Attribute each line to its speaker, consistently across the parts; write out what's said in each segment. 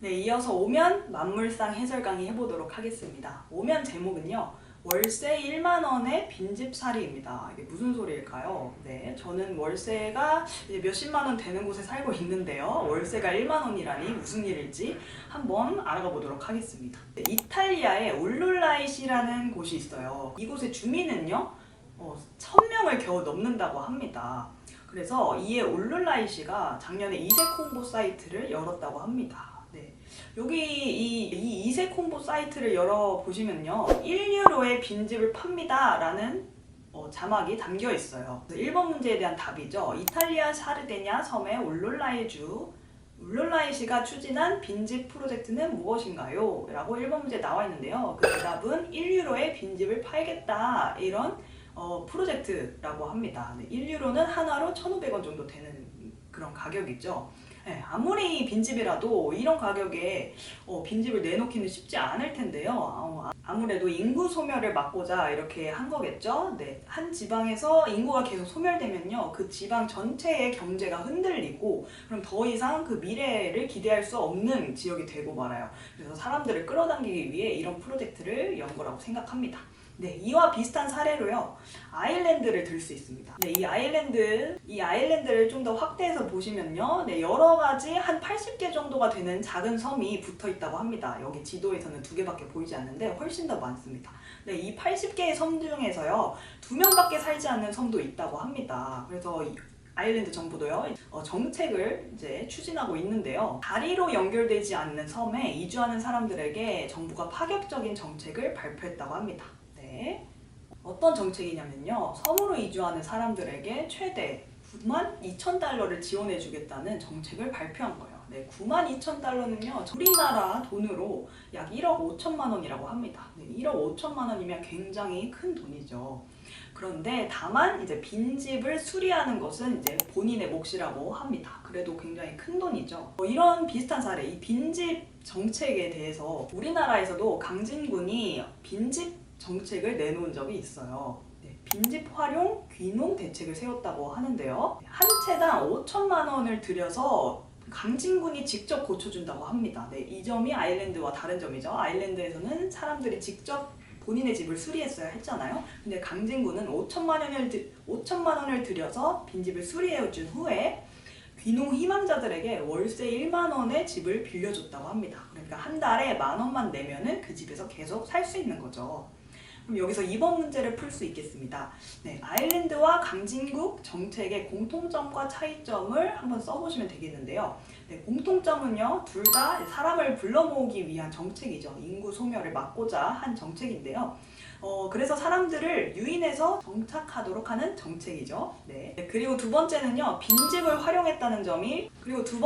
Speaker 1: 네, 이어서 오면 만물상 해설 강의 해보도록 하겠습니다. 오면 제목은요, 월세 1만 원의 빈집살이입니다. 이게 무슨 소리일까요? 네, 저는 월세가 이제 몇십만 원 되는 곳에 살고 있는데요. 월세가 1만 원이라니 무슨 일일지 한번 알아가 보도록 하겠습니다. 네, 이탈리아의 울룰라이시라는 곳이 있어요. 이곳의 주민은요, 1000명을 겨우 넘는다고 합니다. 그래서 이에 울룰라이시가 작년에 이색 홍보 사이트를 열었다고 합니다. 네. 여기 이 이색 홍보 사이트를 열어보시면요, 1유로에 빈집을 팝니다 라는 자막이 담겨 있어요. 1번 문제에 대한 답이죠. 이탈리아 사르데냐 섬의 울룰라이시가 추진한 빈집 프로젝트는 무엇인가요? 라고 1번 문제에 나와 있는데요. 그 대답은 1유로에 빈집을 팔겠다, 이런 프로젝트라고 합니다. 네, 1유로는 한화로 1,500원 정도 되는 그런 가격이죠. 네, 아무리 빈집이라도 이런 가격에 빈집을 내놓기는 쉽지 않을 텐데요. 아무래도 인구 소멸을 막고자 이렇게 한 거겠죠. 네, 한 지방에서 인구가 계속 소멸되면요, 그 지방 전체의 경제가 흔들리고, 그럼 더 이상 그 미래를 기대할 수 없는 지역이 되고 말아요. 그래서 사람들을 끌어당기기 위해 이런 프로젝트를 연 거라고 생각합니다. 네, 이와 비슷한 사례로요, 아일랜드를 들 수 있습니다. 네, 이 아일랜드를 좀 더 확대해서 보시면요, 네, 여러 가지 한 80개 정도가 되는 작은 섬이 붙어 있다고 합니다. 여기 지도에서는 2개밖에 보이지 않는데 훨씬 더 많습니다. 네, 이 80개의 섬 중에서요, 2명밖에 살지 않는 섬도 있다고 합니다. 그래서 아일랜드 정부도요, 정책을 이제 추진하고 있는데요. 다리로 연결되지 않는 섬에 이주하는 사람들에게 정부가 파격적인 정책을 발표했다고 합니다. 네. 어떤 정책이냐면요, 섬으로 이주하는 사람들에게 최대 92,000달러를 지원해 주겠다는 정책을 발표한 거예요. 네, 92,000달러는요, 우리나라 돈으로 약 1억 5천만 원이라고 합니다. 네, 1억 5천만 원이면 굉장히 큰 돈이죠. 그런데 다만 이제 빈집을 수리하는 것은 이제 본인의 몫이라고 합니다. 그래도 굉장히 큰 돈이죠. 이런 비슷한 사례, 이 빈집 정책에 대해서 우리나라에서도 강진군이 빈집 정책을 내놓은 적이 있어요. 네, 빈집 활용 귀농 대책을 세웠다고 하는데요. 한 채당 5천만 원을 들여서 강진군이 직접 고쳐준다고 합니다. 네, 이 점이 아일랜드와 다른 점이죠. 아일랜드에서는 사람들이 직접 본인의 집을 수리했어야 했잖아요. 근데 강진군은 5천만 원을 들여서 빈집을 수리해준 후에 귀농 희망자들에게 월세 1만 원의 집을 빌려줬다고 합니다. 그러니까 한 달에 10,000원만 내면은 그 집에서 계속 살 수 있는 거죠. 그럼 여기서 2번 문제를 풀 수 있겠습니다. 네, 아일랜드와 강진국 정책의 공통점과 차이점을 한번 써보시면 되겠는데요. 네, 공통점은요, 둘 다 사람을 불러 모으기 위한 정책이죠. 인구 소멸을 막고자 한 정책인데요. 그래서 사람들을 유인해서 정착하도록 하는 정책이죠. 네. 그리고 두 번째는요, 빈집을 활용했다는 점이, 그리고 두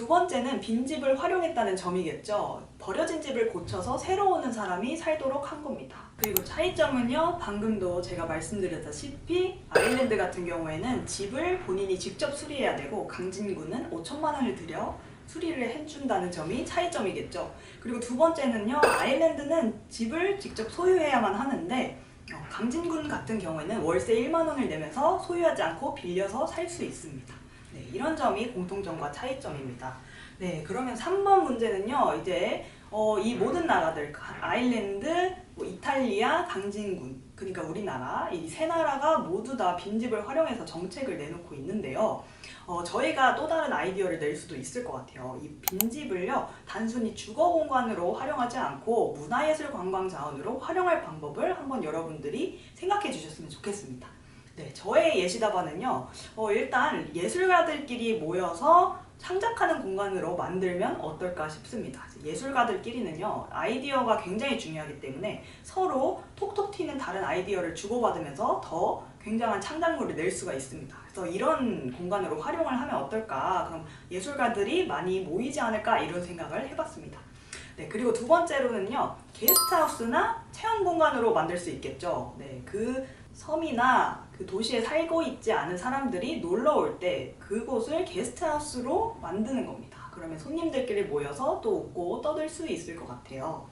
Speaker 1: 번째는 빈집을 활용했다는 점이겠죠. 버려진 집을 고쳐서 새로 오는 사람이 살도록 한 겁니다. 그리고 차이점은요, 방금도 제가 말씀드렸다시피 아일랜드 같은 경우에는 집을 본인이 직접 수리해야 되고, 강진구는 5천만 원을 들여 수리를 해준다는 점이 차이점이겠죠. 그리고 두 번째는요, 아일랜드는 집을 직접 소유해야만 하는데, 강진군 같은 경우에는 월세 1만 원을 내면서 소유하지 않고 빌려서 살 수 있습니다. 네, 이런 점이 공통점과 차이점입니다. 네, 그러면 3번 문제는요, 이제 이 모든 나라들, 아일랜드, 이탈리아, 강진군, 그러니까 우리나라, 이 세 나라가 모두 다 빈집을 활용해서 정책을 내놓고 있는데요. 저희가 또 다른 아이디어를 낼 수도 있을 것 같아요. 이 빈집을요, 단순히 주거 공간으로 활용하지 않고 문화예술 관광 자원으로 활용할 방법을 한번 여러분들이 생각해 주셨으면 좋겠습니다. 네, 저의 예시답안은요, 일단 예술가들끼리 모여서 창작하는 공간으로 만들면 어떨까 싶습니다. 예술가들끼리는요, 아이디어가 굉장히 중요하기 때문에 서로 톡톡 튀는 다른 아이디어를 주고받으면서 더 굉장한 창작물을 낼 수가 있습니다. 그래서 이런 공간으로 활용을 하면 어떨까, 그럼 예술가들이 많이 모이지 않을까, 이런 생각을 해봤습니다. 네, 그리고 두 번째로는요, 게스트하우스나 체험 공간으로 만들 수 있겠죠. 네, 그 섬이나 그 도시에 살고 있지 않은 사람들이 놀러 올 때 그곳을 게스트하우스로 만드는 겁니다. 그러면 손님들끼리 모여서 또 웃고 떠들 수 있을 것 같아요.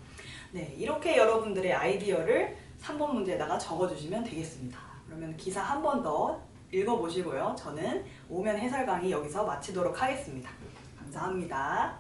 Speaker 1: 네, 이렇게 여러분들의 아이디어를 3번 문제에다가 적어주시면 되겠습니다. 그러면 기사 한 번 더 읽어보시고요. 저는 오면 해설 강의 여기서 마치도록 하겠습니다. 감사합니다.